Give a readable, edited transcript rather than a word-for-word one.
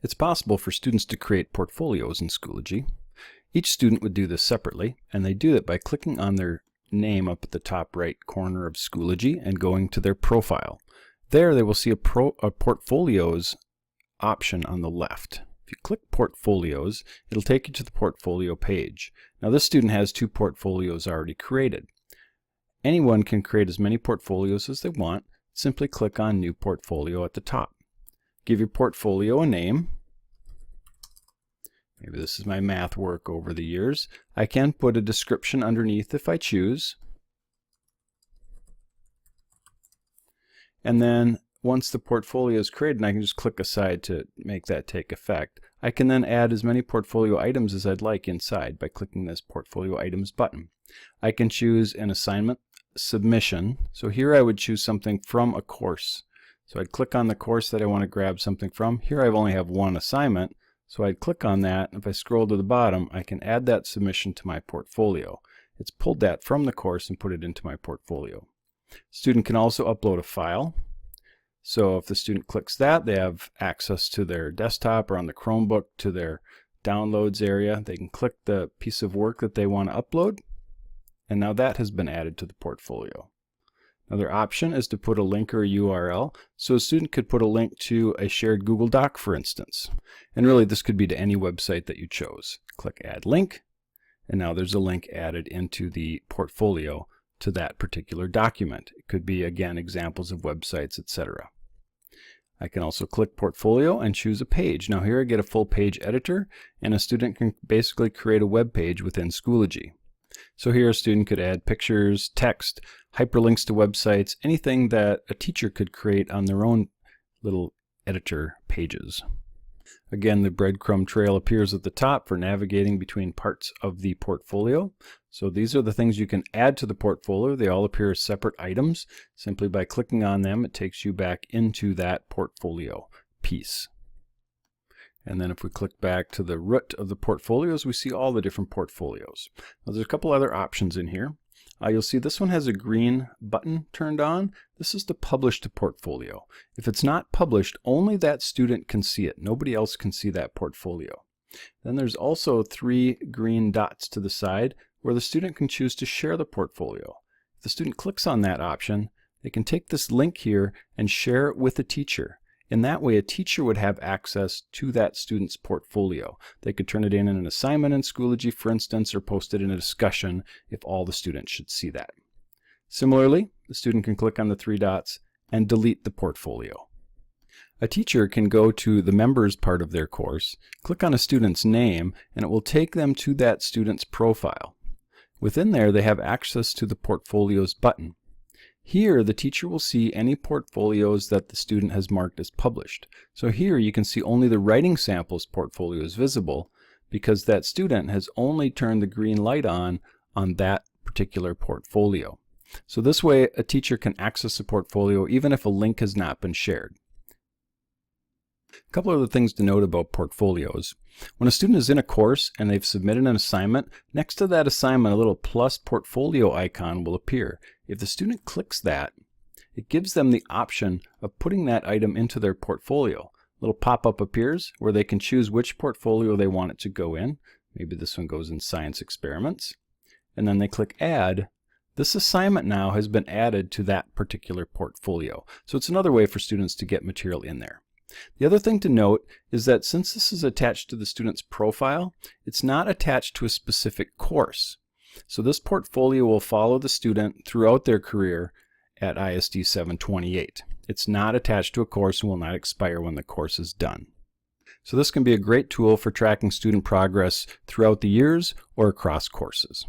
It's possible for students to create portfolios in Schoology. Each student would do this separately, and they do it by clicking on their name up at the top right corner of Schoology and going to their profile. There they will see a portfolios option on the left. If you click portfolios, it'll take you to the portfolio page. Now this student has 2 portfolios already created. Anyone can create as many portfolios as they want. Simply click on New Portfolio at the top. Give your portfolio a name. Maybe this is my math work over the years. I can put a description underneath if I choose. And then once the portfolio is created, and I can just click aside to make that take effect, I can then add as many portfolio items as I'd like inside by clicking this Portfolio Items button. I can choose an assignment submission. So here I would choose something from a course. So I'd click on the course that I want to grab something from. Here I only have one assignment, so I'd click on that. If I scroll to the bottom, I can add that submission to my portfolio. It's pulled that from the course and put it into my portfolio. Student can also upload a file. So if the student clicks that, they have access to their desktop or on the Chromebook to their downloads area. They can click the piece of work that they want to upload, and now that has been added to the portfolio. Another option is to put a link or a URL. So a student could put a link to a shared Google Doc, for instance. And really this could be to any website that you chose. Click Add Link, and now there's a link added into the portfolio to that particular document. It could be, again, examples of websites, etc. I can also click Portfolio and choose a page. Now here I get a full page editor, and a student can basically create a web page within Schoology. So here a student could add pictures, text, hyperlinks to websites, anything that a teacher could create on their own little editor pages. Again, the breadcrumb trail appears at the top for navigating between parts of the portfolio. So these are the things you can add to the portfolio. They all appear as separate items. Simply by clicking on them, it takes you back into that portfolio piece. And then if we click back to the root of the portfolios, we see all the different portfolios. Now there's a couple other options in here. You'll see this one has a green button turned on. This is to publish to portfolio. If it's not published, only that student can see it. Nobody else can see that portfolio. Then there's also 3 green dots to the side where the student can choose to share the portfolio. If the student clicks on that option, they can take this link here and share it with a teacher. In that way, a teacher would have access to that student's portfolio. They could turn it in an assignment in Schoology, for instance, or post it in a discussion if all the students should see that. Similarly, the student can click on the 3 dots and delete the portfolio. A teacher can go to the members part of their course, click on a student's name, and it will take them to that student's profile. Within there, they have access to the Portfolios button. Here, the teacher will see any portfolios that the student has marked as published. So here you can see only the writing samples portfolio is visible because that student has only turned the green light on that particular portfolio. So this way, a teacher can access a portfolio even if a link has not been shared. A couple other things to note about portfolios. When a student is in a course and they've submitted an assignment, next to that assignment a little plus portfolio icon will appear. If the student clicks that, it gives them the option of putting that item into their portfolio. A little pop-up appears where they can choose which portfolio they want it to go in. Maybe this one goes in Science Experiments. And then they click Add. This assignment now has been added to that particular portfolio. So it's another way for students to get material in there. The other thing to note is that since this is attached to the student's profile, it's not attached to a specific course. So this portfolio will follow the student throughout their career at ISD 728. It's not attached to a course and will not expire when the course is done. So this can be a great tool for tracking student progress throughout the years or across courses.